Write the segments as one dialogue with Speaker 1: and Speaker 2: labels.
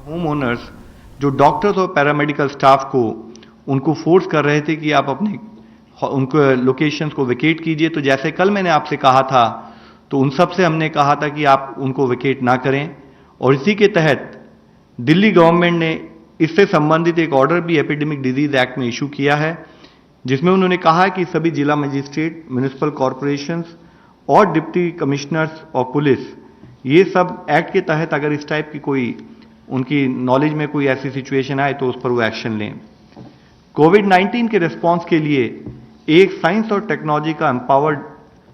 Speaker 1: Home owners जो doctors और paramedical staff को उनको फोर्स कर रहे थे कि आप अपने उनको लोकेशंस को वेकेट कीजिए, तो जैसे कल मैंने आपसे कहा था, तो उन सब से हमने कहा था कि आप उनको वेकेट ना करें। और इसी के तहत दिल्ली गवर्नमेंट ने इससे संबंधित एक ऑर्डर भी एपिडेमिक डिजीज एक्ट में इशू किया है, जिसमें उन्होंने कहा कि सभी जिला मजिस्ट्रेट, म्युनिसिपल कॉरपोरेशंस और डिप्टी कमिश्नर्स और पुलिस, ये सब एक्ट के तहत अगर इस टाइप की कोई उनकी नॉलेज में कोई ऐसी सिचुएशन आए तो उस पर वो एक्शन लें। कोविड-19 के रिस्पांस के लिए एक साइंस और टेक्नोलॉजी का एम्पावर्ड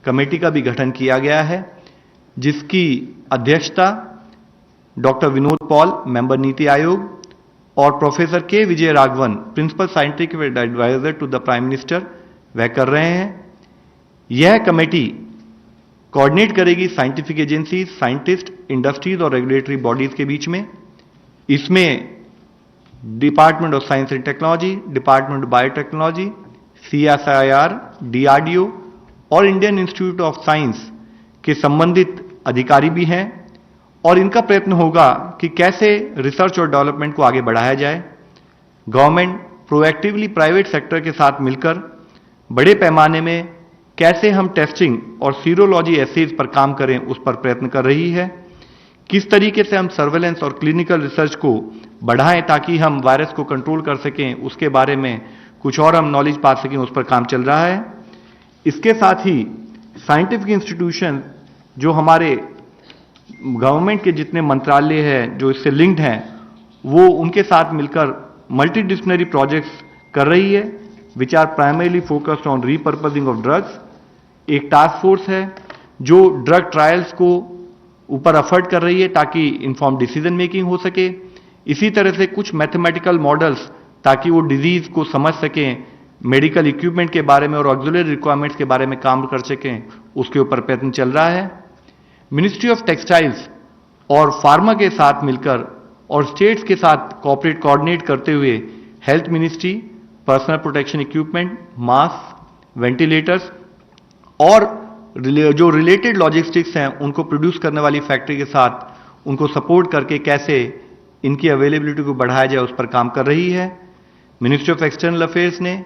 Speaker 1: कमेटी का भी गठन किया गया है, जिसकी अध्यक्षता doctor Vinod Paul, member NITI Aayog, और प्रोफेसर के Vijay Raghavan, principal scientific adviser to the prime minister, वह कर रहे हैं। यह कमेटी कोऑर्डिनेट करेगी साइंटिफिक एजेंसी, साइंटिस्ट, इंडस्ट्रीज और रेगुलेटरी बॉडीज के बीच में। इसमें department of science and technology, department of biotechnology, CSIR, DRDO और इंडियन इंस्टीट्यूट ऑफ साइंस के संबंधित अधिकारी भी हैं, और इनका प्रयत्न होगा कि कैसे रिसर्च और डेवलपमेंट को आगे बढ़ाया जाए। गवर्नमेंट प्रोएक्टिवली प्राइवेट सेक्टर के साथ मिलकर बड़े पैमाने में कैसे हम टेस्टिंग और सीरोलॉजी एसेज पर काम करें, उस पर प्रयत्न कर रही है। किस तरीके से हम सर्वेलेंस और क्लिनिकल रिसर्च को बढ़ाएं ताकि हम वायरस को कंट्रोल कर सकें, उसके बारे में कुछ और हम नॉलेज पा सकें, उस पर काम चल रहा है। इसके साथ ही साइंटिफिक इंस्टीट्यूशन जो हमारे गवर्नमेंट के जितने मंत्रालय हैं जो इससे लिंक्ड हैं, वो उनके साथ मिलकर मल्टीडिसिप्लिनरी प्रोजेक्ट्स कर रही है, which are primarily focused on repurposing of drugs. एक टास्क फोर्स है जो ड्रग ट्रायल्स को ऊपर एफर्ट कर रही है ताकि इन्फॉर्म डिसीजन मेकिंग हो सके। इसी तरह से कुछ मैथमेटिकल मॉडल्स ताकि वो डिजीज को समझ सकें, मेडिकल इक्विपमेंट के बारे में और ऑक्सिलरी रिक्वायरमेंट्स के बारे में काम कर सकें, उसके ऊपर प्रयत्न चल रहा है। मिनिस्ट्री ऑफ टेक्सटाइल्स और फार्मा के साथ मिलकर और स्टेट्स के साथ कोऑर्डिनेट करते हुए health ministry personal protection equipment, mask, ventilators और जो रिलेटेड लॉजिस्टिक्स हैं उनको प्रोड्यूस करने वाली फैक्ट्री के साथ उनको सपोर्ट करके कैसे इनकी अवेलेबिलिटी को बढ़ाया जाए, उस पर काम कर रही है। मिनिस्ट्री ऑफ एक्सटर्नल अफेयर्स ने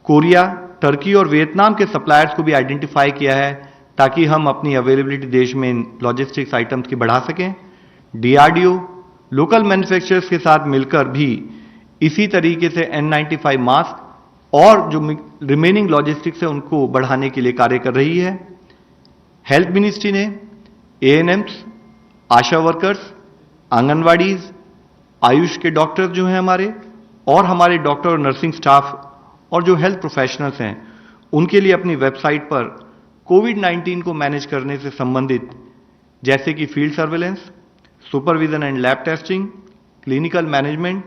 Speaker 1: कोरिया, टर्की और वियतनाम के सप्लायर्स को भी आइडेंटिफाई किया है ताकि हम अपनी अवेलेबिलिटी देश में इन लॉजिस्टिक्स आइटम्स की बढ़ा सकें। DRDO लोकल मैन्युफैक्चरर्स के साथ मिलकर भी इसी तरीके से N95 मास्क और जो रिमेनिंग लॉजिस्टिक्स है उनको बढ़ाने के लिए कार्य कर रही है। हेल्थ मिनिस्ट्री ने ANMs, आशा वर्कर्स, आंगनवाड़ीज, आयुष के डॉक्टर्स जो हैं हमारे, और हमारे डॉक्टर और नर्सिंग स्टाफ और जो हेल्थ प्रोफेशनल्स हैं, उनके लिए अपनी वेबसाइट पर कोविड-19 को मैनेज करने से संबंधित जैसे कि field surveillance, supervision and lab testing, clinical management,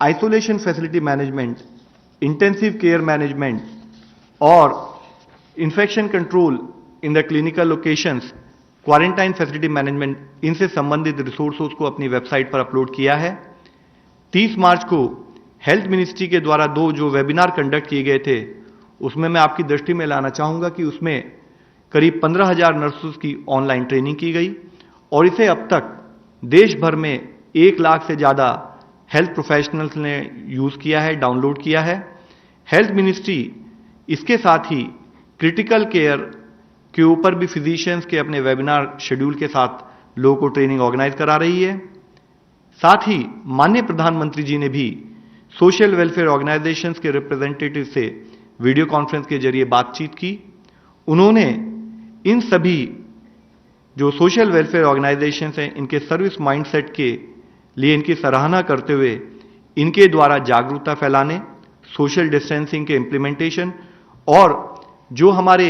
Speaker 1: isolation facility management, intensive care management और infection control in the clinical locations, quarantine facility management, इनसे संबंधित रिसोर्सों को अपनी वेबसाइट पर अपलोड किया है। 30 मार्च को हेल्थ मिनिस्ट्री के द्वारा 2 जो वेबिनार कंडक्ट किए गए थे, उसमें मैं आपकी दृष्टि में लाना चाहूंगा कि उसमें करीब 15,000 नर्सेस की ऑनलाइन ट्रेनिंग की गई, और इसे अब तक देश भर में 1 लाख से ज्यादा हेल्थ प्रोफेशनल्स ने यूज किया है, डाउनलोड किया है। हेल्थ मिनिस्ट्री इसके साथ ही क्रिटिकल केयर के ऊपर भी फिजिशियंस के अपने वेबिनार शेड्यूल के साथ लोगों को ट्रेनिंग ऑर्गेनाइज करा रही है। साथ ही माननीय प्रधानमंत्री जी ने भी सोशल वेलफेयर ऑर्गेनाइजेशंस के रिप्रेजेंटेटिव से वीडियो कॉन्फ्रेंस के जरिए बातचीत की। उन्होंने इन सभी जो सोशल वेलफेयर ऑर्गेनाइजेशंस हैं, इनके सर्विस माइंडसेट के लिए इनकी सराहना करते हुए इनके द्वारा जागरूकता फैलाने, सोशल डिस्टेंसिंग के इम्प्लीमेंटेशन और जो हमारे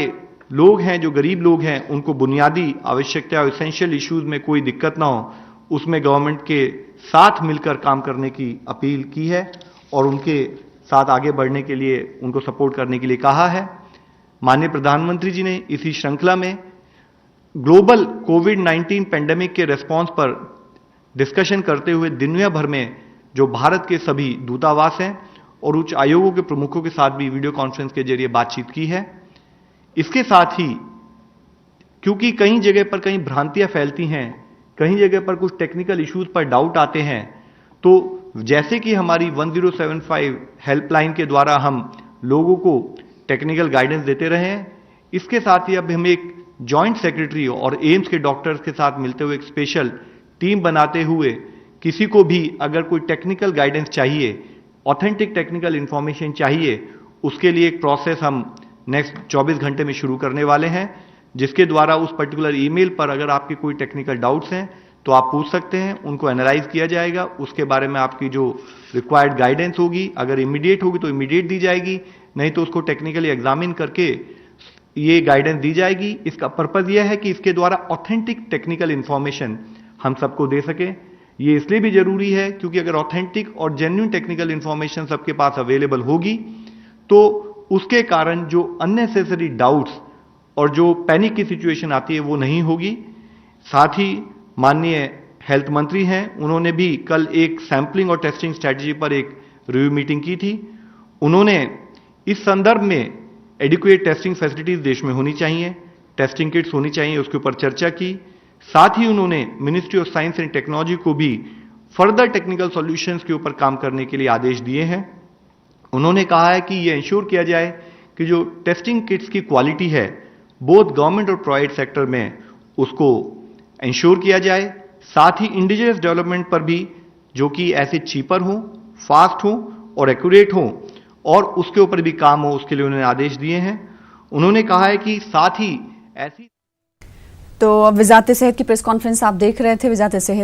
Speaker 1: लोग हैं, जो गरीब लोग हैं, उनको बुनियादी आवश्यकता और एसेंशियल इश्यूज में कोई दिक्कत ना हो, उसमें गवर्नमेंट के साथ मिलकर काम करने की अपील की है और उनके साथ आगे बढ़ने के लिए उनको सपोर्ट करने के लिए कहा है। माननीय प्रधानमंत्री जी ने इसी श्रृंखला में ग्लोबल कोविड-19 पेंडेमिक के रेस्पॉन्स पर डिस्कशन करते हुए दुनिया भर में जो भारत के सभी दूतावास हैं और उच्च आयोगों के प्रमुखों के साथ भी वीडियो कॉन्फ्रेंस के जरिए बातचीत की है। इसके साथ ही क्योंकि कई जगह पर कई भ्रांतियां फैलती हैं कहीं जगह पर कुछ टेक्निकल इश्यूज पर डाउट आते हैं, तो जैसे कि हमारी 1075 हेल्पलाइन के द्वारा हम लोगों को टेक्निकल गाइडेंस देते रहे हैं, इसके साथ ही अब हम एक जॉइंट सेक्रेटरी और एम्स के डॉक्टर्स के साथ मिलते हुए एक स्पेशल टीम बनाते हुए किसी को भी अगर कोई टेक्निकल गाइडेंस चाहिए, ऑथेंटिक टेक्निकल इंफॉर्मेशन चाहिए, उसके लिए एक प्रोसेस हम नेक्स्ट 24 घंटे में शुरू करने वाले हैं, जिसके द्वारा उस पर्टिकुलर ईमेल पर अगर आपके कोई टेक्निकल डाउट्स हैं तो आप पूछ सकते हैं, उनको एनालाइज किया जाएगा, उसके बारे में आपकी जो रिक्वायर्ड गाइडेंस होगी, अगर इमीडिएट होगी तो इमीडिएट दी जाएगी, नहीं तो उसको टेक्निकली एग्जामिन करके ये गाइडेंस दी जाएगी। इसका पर्पज यह है कि इसके द्वारा ऑथेंटिक टेक्निकल इंफॉर्मेशन हम सबको दे सके। ये इसलिए भी जरूरी है क्योंकि अगर ऑथेंटिक और जेन्युइन टेक्निकल इंफॉर्मेशन सबके पास अवेलेबल होगी तो उसके कारण जो अननेसेसरी डाउट्स और जो पैनिक की सिचुएशन आती है वो नहीं होगी। साथ ही माननीय हेल्थ मंत्री हैं, उन्होंने भी कल एक सैंपलिंग और टेस्टिंग स्ट्रेटजी पर एक रिव्यू मीटिंग की थी। उन्होंने इस संदर्भ में एडिक्वेट टेस्टिंग फैसिलिटीज देश में होनी चाहिए, टेस्टिंग किट्स होनी चाहिए, उसके ऊपर चर्चा की। साथ ही उन्होंने ministry of science and technology को भी फर्दर टेक्निकल सॉल्यूशंस के ऊपर काम करने के लिए आदेश दिए हैं। उन्होंने कहा है कि यह इंश्योर किया जाए कि जो टेस्टिंग किट्स की क्वालिटी है बोथ गवर्नमेंट और प्राइवेट सेक्टर में उसको इंश्योर किया जाए। साथ ही इंडिजिनस डेवलपमेंट पर भी जो कि ऐसे चीपर हो, फास्ट हो और एक्यूरेट हो और उसके ऊपर भी काम हो, उसके लिए उन्होंने आदेश दिए हैं। उन्होंने कहा है कि साथ ही ऐसी
Speaker 2: तो वज़ारत सेहत की प्रेस कॉन्फ्रेंस आप देख रहे थे। वज़ारत सेहत